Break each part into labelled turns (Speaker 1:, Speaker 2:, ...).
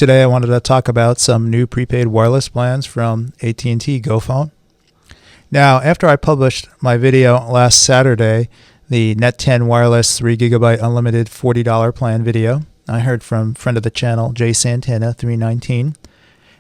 Speaker 1: Today I wanted to talk about some new prepaid wireless plans from AT&T GoPhone. Now, after I published my video last Saturday, the Net 10 Wireless 3GB Unlimited $40 plan video, I heard from a friend of the channel, Jay Santana 319,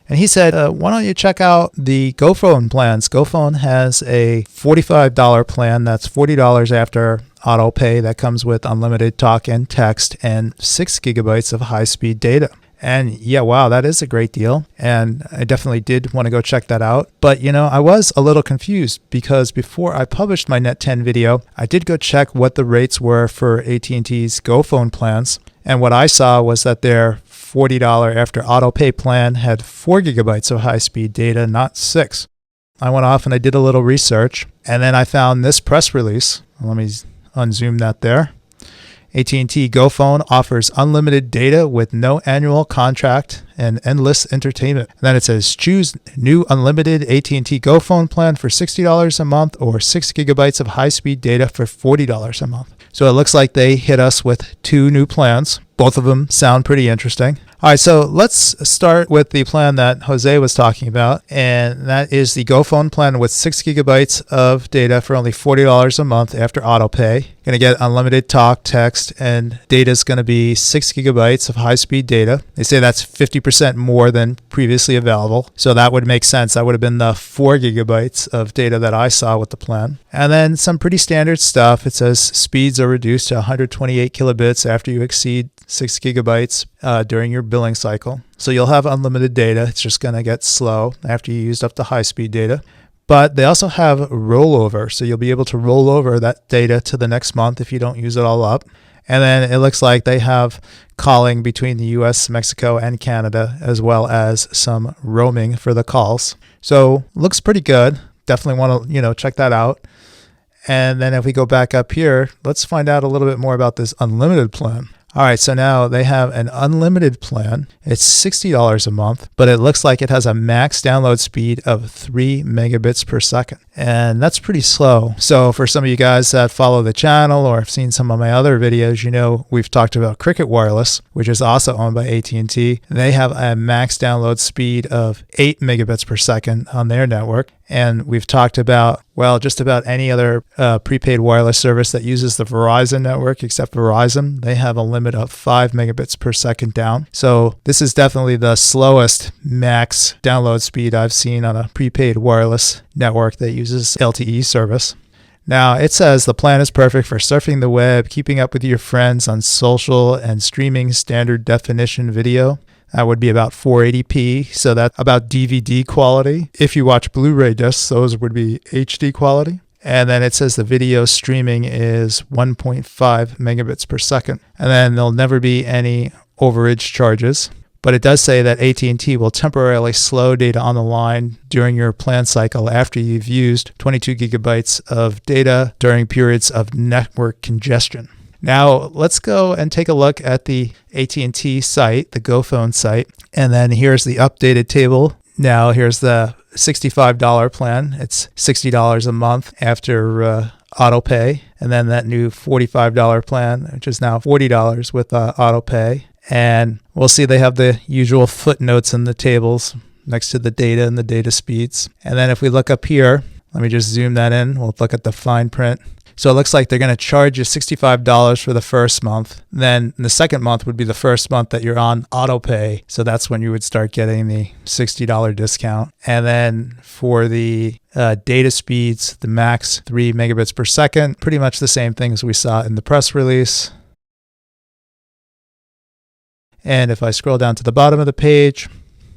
Speaker 1: and he said, why don't you check out the GoPhone plans? GoPhone has a $45 plan that's $40 after auto pay that comes with unlimited talk and text and 6 gigabytes of high-speed data. And yeah, wow, that is a great deal. And I definitely did want to go check that out. But you know, I was a little confused because before I published my Net 10 video, I did go check what the rates were for AT&T's GoPhone plans. And what I saw was that their $40 after auto pay plan had 4 gigabytes of high-speed data, not 6. I went off and I did a little research, and then I found this press release. Let me unzoom that there. AT&T GoPhone offers unlimited data with no annual contract and endless entertainment. And then it says, choose new unlimited AT&T GoPhone plan for $60 a month or 6 gigabytes of high-speed data for $40 a month. So it looks like they hit us with 2 new plans. Both of them sound pretty interesting. All right, so let's start with the plan that Jose was talking about, and that is the GoPhone plan with 6 gigabytes of data for only $40 a month after auto pay. Going to get unlimited talk, text, and data is going to be 6 gigabytes of high-speed data. They say that's 50% more than previously available, so that would make sense. That would have been the 4 gigabytes of data that I saw with the plan. And then some pretty standard stuff. It says speeds are reduced to 128 kilobits after you exceed 6 gigabytes during your billing cycle. So you'll have unlimited data. It's just going to get slow after you used up the high-speed data. But they also have rollover. So you'll be able to roll over that data to the next month if you don't use it all up. And then it looks like they have calling between the US, Mexico, and Canada, as well as some roaming for the calls. So looks pretty good. Definitely want to, check that out. And then if we go back up here, let's find out a little bit more about this unlimited plan. All right, so now they have an unlimited plan. It's $60 a month, but it looks like it has a max download speed of 3 megabits per second. And that's pretty slow. So for some of you guys that follow the channel or have seen some of my other videos, you know we've talked about Cricket Wireless, which is also owned by AT&T. They have a max download speed of 8 megabits per second on their network. And we've talked about, well, just about any other prepaid wireless service that uses the Verizon network, except Verizon. They have a limit of 5 megabits per second down. So this is definitely the slowest max download speed I've seen on a prepaid wireless network that uses LTE service. Now, it says the plan is perfect for surfing the web, keeping up with your friends on social, and streaming standard definition video. That would be about 480p, so that's about DVD quality. If you watch Blu-ray discs, those would be HD quality. And then it says the video streaming is 1.5 megabits per second. And then there'll never be any overage charges. But it does say that AT&T will temporarily slow data on the line during your plan cycle after you've used 22 gigabytes of data during periods of network congestion. Now, let's go and take a look at the AT&T site, the GoPhone site, and then here's the updated table. Now, here's the $65 plan. It's $60 a month after auto pay, and then that new $45 plan, which is now $40 with auto pay. And we'll see they have the usual footnotes in the tables next to the data and the data speeds. And then if we look up here, let me just zoom that in. We'll look at the fine print. So it looks like they're going to charge you $65 for the first month. Then the second month would be the first month that you're on auto pay. So that's when you would start getting the $60 discount. And then for the data speeds, the max 3 megabits per second, pretty much the same thing as we saw in the press release. And if I scroll down to the bottom of the page,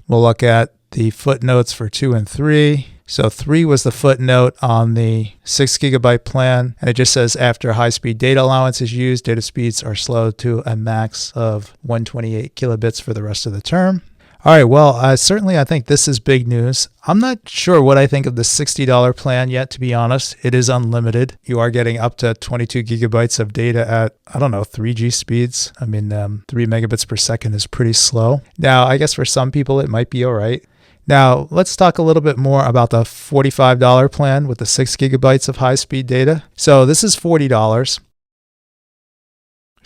Speaker 1: we'll look at the footnotes for 2 and 3. So 3 was the footnote on the 6 gigabyte plan, and it just says after high-speed data allowance is used, data speeds are slowed to a max of 128 kilobits for the rest of the term. All right, well, certainly I think this is big news. I'm not sure what I think of the $60 plan yet, to be honest. It is unlimited. You are getting up to 22 gigabytes of data at, 3G speeds. 3 megabits per second is pretty slow. Now, I guess for some people it might be all right. Now, let's talk a little bit more about the $45 plan with the 6 gigabytes of high-speed data. So this is $40.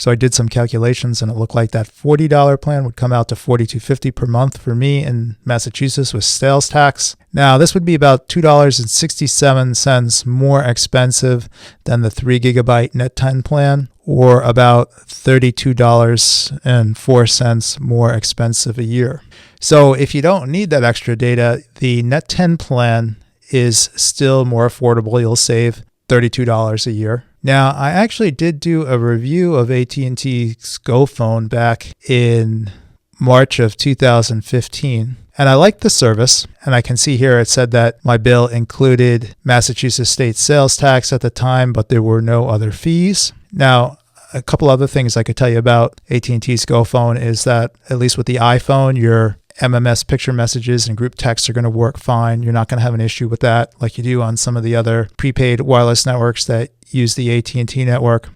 Speaker 1: So I did some calculations and it looked like that $40 plan would come out to $42.50 per month for me in Massachusetts with sales tax. Now this would be about $2.67 more expensive than the 3 gigabyte Net 10 plan, or about $32.04 more expensive a year. So if you don't need that extra data, the Net 10 plan is still more affordable. You'll save $32 a year. Now, I actually did do a review of AT&T's GoPhone back in March of 2015, and I liked the service. And I can see here it said that my bill included Massachusetts state sales tax at the time, but there were no other fees. Now, a couple other things I could tell you about AT&T's GoPhone is that, at least with the iPhone, your MMS picture messages and group texts are going to work fine. You're not going to have an issue with that like you do on some of the other prepaid wireless networks that use the AT&T network.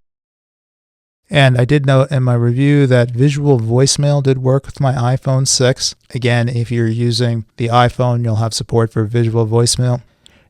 Speaker 1: And I did note in my review that visual voicemail did work with my iPhone 6. Again, if you're using the iPhone, you'll have support for visual voicemail.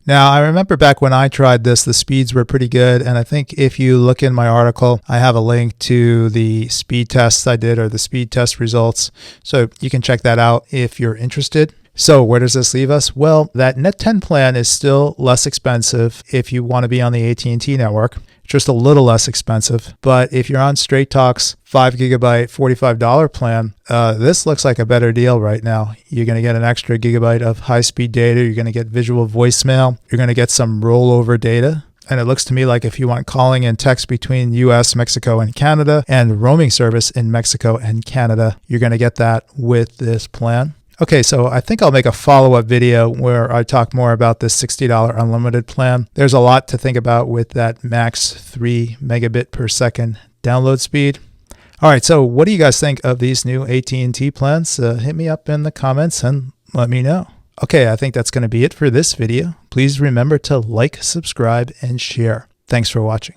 Speaker 1: Now, I remember back when I tried this, the speeds were pretty good. And I think if you look in my article, I have a link to the speed tests I did, or the speed test results. So you can check that out if you're interested. So where does this leave us? Well, that Net 10 plan is still less expensive if you want to be on the AT&T network. It's just a little less expensive. But if you're on Straight Talk's 5 gigabyte $45 plan, this looks like a better deal right now. You're going to get an extra gigabyte of high-speed data. You're going to get visual voicemail. You're going to get some rollover data. And it looks to me like if you want calling and text between US, Mexico, and Canada, and roaming service in Mexico and Canada, you're going to get that with this plan. Okay, so I think I'll make a follow-up video where I talk more about this $60 unlimited plan. There's a lot to think about with that max 3 megabit per second download speed. All right, so what do you guys think of these new AT&T plans? Hit me up in the comments and let me know. Okay, I think that's going to be it for this video. Please remember to like, subscribe, and share. Thanks for watching.